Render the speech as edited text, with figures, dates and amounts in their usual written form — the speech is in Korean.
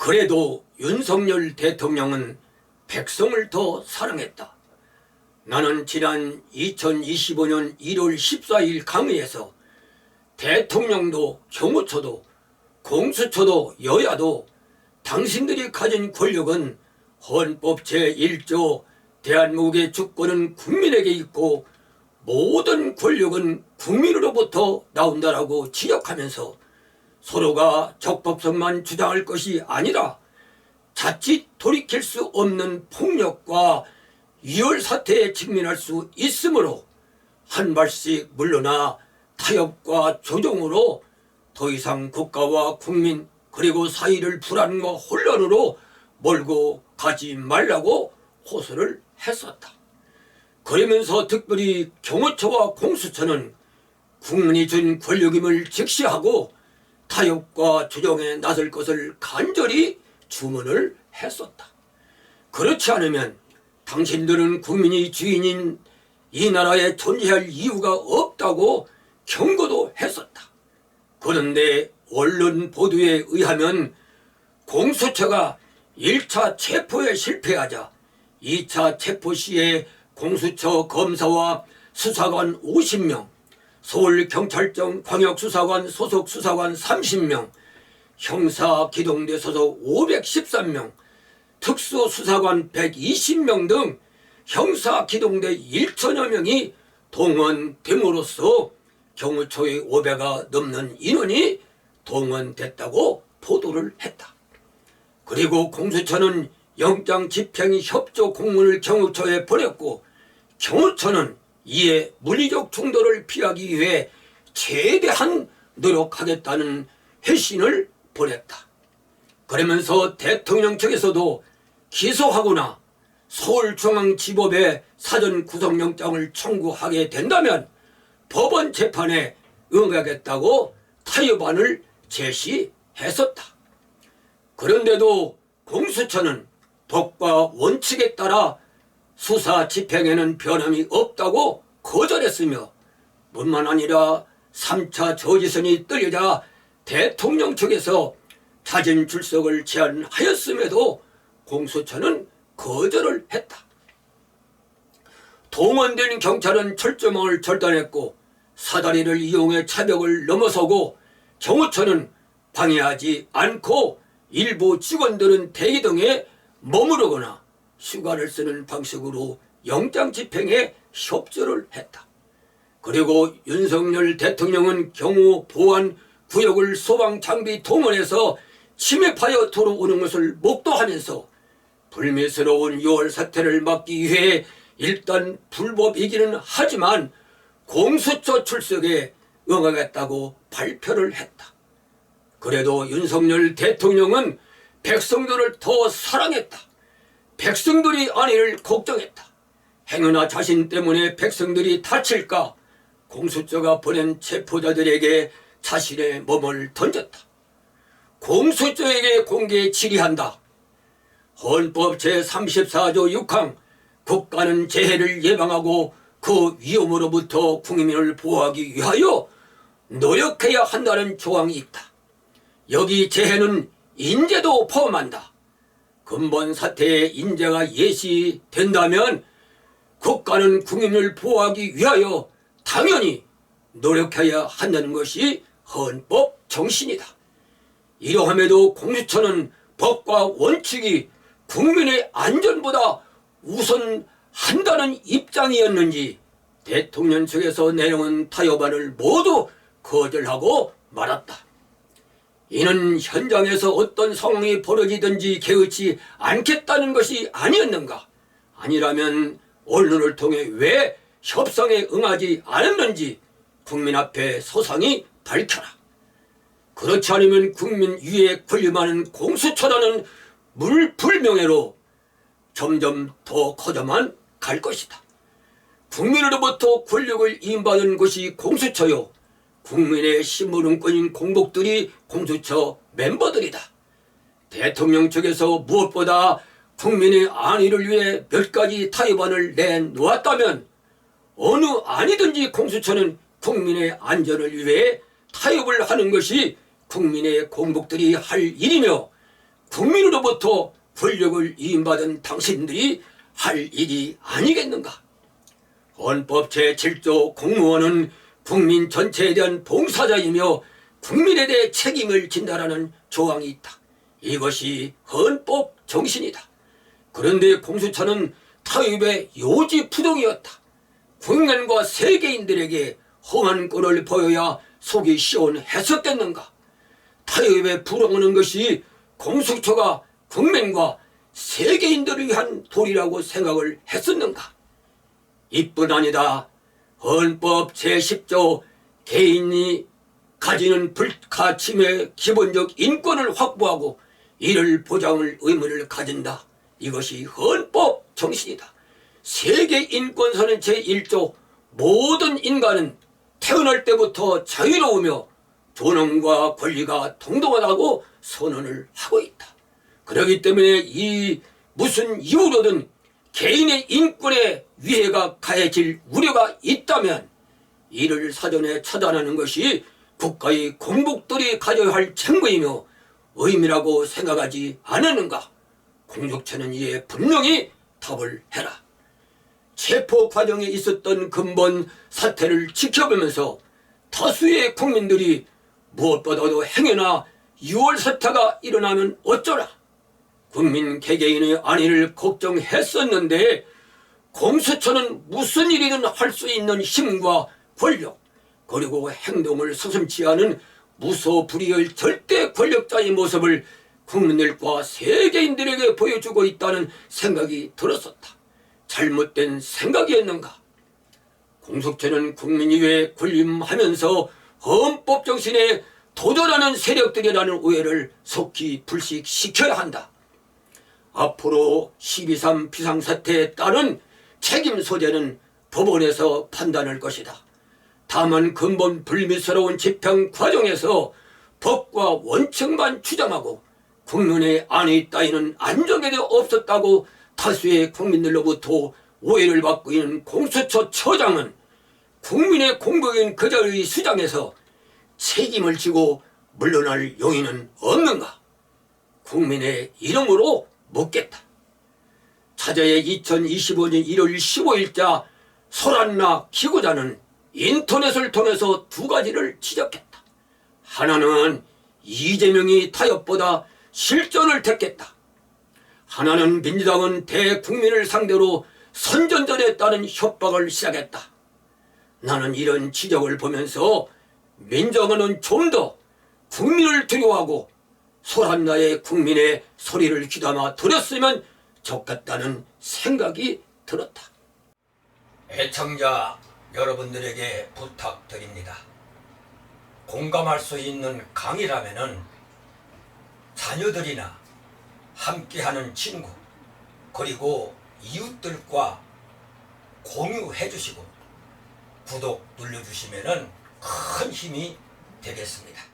그래도 윤석열 대통령은 백성을 더 사랑했다. 나는 지난 2025년 1월 14일 강의에서 대통령도 경호처도 공수처도 여야도 당신들이 가진 권력은 헌법 제1조 대한민국의 주권은 국민에게 있고 모든 권력은 국민으로부터 나온다라고 지적하면서 서로가 적법성만 주장할 것이 아니라 자칫 돌이킬 수 없는 폭력과 유혈 사태에 직면할 수 있으므로 한 발씩 물러나 타협과 조정으로 더 이상 국가와 국민 그리고 사회를 불안과 혼란으로 몰고 가지 말라고 호소를 했었다. 그러면서 특별히 경호처와 공수처는 국민이 준 권력임을 직시하고 타협과 조정에 나설 것을 간절히 주문을 했었다. 그렇지 않으면 당신들은 국민이 주인인 이 나라에 존재할 이유가 없다고 경고도 했었다. 그런데 언론 보도에 의하면 공수처가 1차 체포에 실패하자 2차 체포 시에 공수처 검사와 수사관 50명, 서울경찰청 광역수사관 소속 수사관 30명, 형사기동대 소속 513명, 특수수사관 120명 등 형사기동대 1천여 명이 동원됨으로써 경호처의 5배가 넘는 인원이 동원됐다고 보도를 했다. 그리고 공수처는 영장 집행 협조 공문을 경호처에 보냈고 경호처는 이에 물리적 충돌을 피하기 위해 최대한 노력하겠다는 회신을 보냈다. 그러면서 대통령 측에서도 기소하거나 서울중앙지법에 사전 구속영장을 청구하게 된다면 법원 재판에 응하겠다고 타협안을 제시했었다. 그런데도 공수처는 법과 원칙에 따라 수사 집행에는 변함이 없다고 거절했으며 뿐만 아니라 3차 저지선이 떨리자 대통령 측에서 자진 출석을 제안하였음에도 공수처는 거절을 했다. 동원된 경찰은 철조망을 절단했고 사다리를 이용해 차벽을 넘어서고 경호처는 방해하지 않고 일부 직원들은 대기동에 머무르거나 휴가를 쓰는 방식으로 영장 집행에 협조를 했다. 그리고 윤석열 대통령은 경호 보안 구역을 소방 장비 동원해서 침입하여 들어오는 것을 목도하면서 불미스러운 유월 사태를 막기 위해 일단 불법이기는 하지만 공수처 출석에 응하겠다고 발표를 했다. 그래도 윤석열 대통령은 백성들을 더 사랑했다. 백성들이 안위를 걱정했다. 행여나 자신 때문에 백성들이 다칠까 공수처가 보낸 체포자들에게 자신의 몸을 던졌다. 공수처에게 공개 질의한다. 헌법 제34조 6항 국가는 재해를 예방하고 그 위험으로부터 국민을 보호하기 위하여 노력해야 한다는 조항이 있다. 여기 재해는 인재도 포함한다. 근본 사태에 인재가 예시된다면 국가는 국민을 보호하기 위하여 당연히 노력해야 한다는 것이 헌법 정신이다. 이러함에도 공수처는 법과 원칙이 국민의 안전보다 우선한다는 입장이었는지 대통령 측에서 내놓은 타협안을 모두 거절하고 말았다. 이는 현장에서 어떤 상황이 벌어지든지 개의치 않겠다는 것이 아니었는가? 아니라면 언론을 통해 왜 협상에 응하지 않았는지 국민 앞에 소상히 밝혀라. 그렇지 않으면 국민 위에 군림하는 공수처라는 물불명예로 점점 더 커져만 갈 것이다. 국민으로부터 권력을 임받은 것이 공수처요. 국민의 신분은권인 공복들이 공수처 멤버들이다. 대통령 측에서 무엇보다 국민의 안위를 위해 몇 가지 타협안을 내놓았다면 어느 안이든지 공수처는 국민의 안전을 위해 타협을 하는 것이 국민의 공복들이 할 일이며 국민으로부터 권력을 위임받은 당신들이 할 일이 아니겠는가? 헌법 제7조 공무원은 국민 전체에 대한 봉사자이며 국민에 대해 책임을 진다라는 조항이 있다. 이것이 헌법 정신이다. 그런데 공수처는 타협의 요지부동이었다. 국민과 세계인들에게 험한 꼴을 보여야 속이 시원했었겠는가? 타협에 불응하는 것이 공수처가 국민과 세계인들을 위한 도리라고 생각을 했었는가? 이뿐 아니다. 헌법 제10조 개인이 가지는 불가침의 기본적 인권을 확보하고 이를 보장할 의무를 가진다. 이것이 헌법 정신이다. 세계인권선언 제1조 모든 인간은 태어날 때부터 자유로우며 존엄과 권리가 동등하다고 선언을 하고 있다. 그렇기 때문에 이 무슨 이유로든 개인의 인권에 위해가 가해질 우려가 있다면 이를 사전에 차단하는 것이 국가의 공복들이 가져야 할 책무이며 의미라고 생각하지 않았는가? 공수처는 이에 분명히 답을 해라. 체포 과정에 있었던 근본 사태를 지켜보면서 다수의 국민들이 무엇보다도 행여나 6월 사태가 일어나면 어쩌라. 국민 개개인의 안위를 걱정했었는데 공수처는 무슨 일이든 할 수 있는 힘과 권력 그리고 행동을 서슴지 않은 무소불위의 절대 권력자의 모습을 국민들과 세계인들에게 보여주고 있다는 생각이 들었었다. 잘못된 생각이었는가? 공수처는 국민 위에 군림하면서 헌법 정신에 도전하는 세력들이라는 오해를 속히 불식시켜야 한다. 앞으로 12.3 비상사태에 따른 책임 소재는 법원에서 판단할 것이다. 다만 근본 불미스러운 집행 과정에서 법과 원칙만 주장하고 국민의 안위 따위는 안정에도 없었다고 다수의 국민들로부터 오해를 받고 있는 공수처 처장은 국민의 공복인 그 자리의 수장에서 책임을 지고 물러날 용의는 없는가? 국민의 이름으로 묻겠다. 차자의 2025년 1월 15일자 소란나 기고자는 인터넷을 통해서 두 가지를 지적했다. 하나는 이재명이 타협보다 실전을 택했다. 하나는 민주당은 대국민을 상대로 선전전에 따른 협박을 시작했다. 나는 이런 지적을 보면서 민정은은 좀 더 국민을 두려워하고 소란나의 국민의 소리를 귀담아 들었으면 좋겠다는 생각이 들었다. 애청자 여러분들에게 부탁드립니다. 공감할 수 있는 강의라면은 자녀들이나 함께하는 친구 그리고 이웃들과 공유해 주시고 구독 눌러주시면은 큰 힘이 되겠습니다.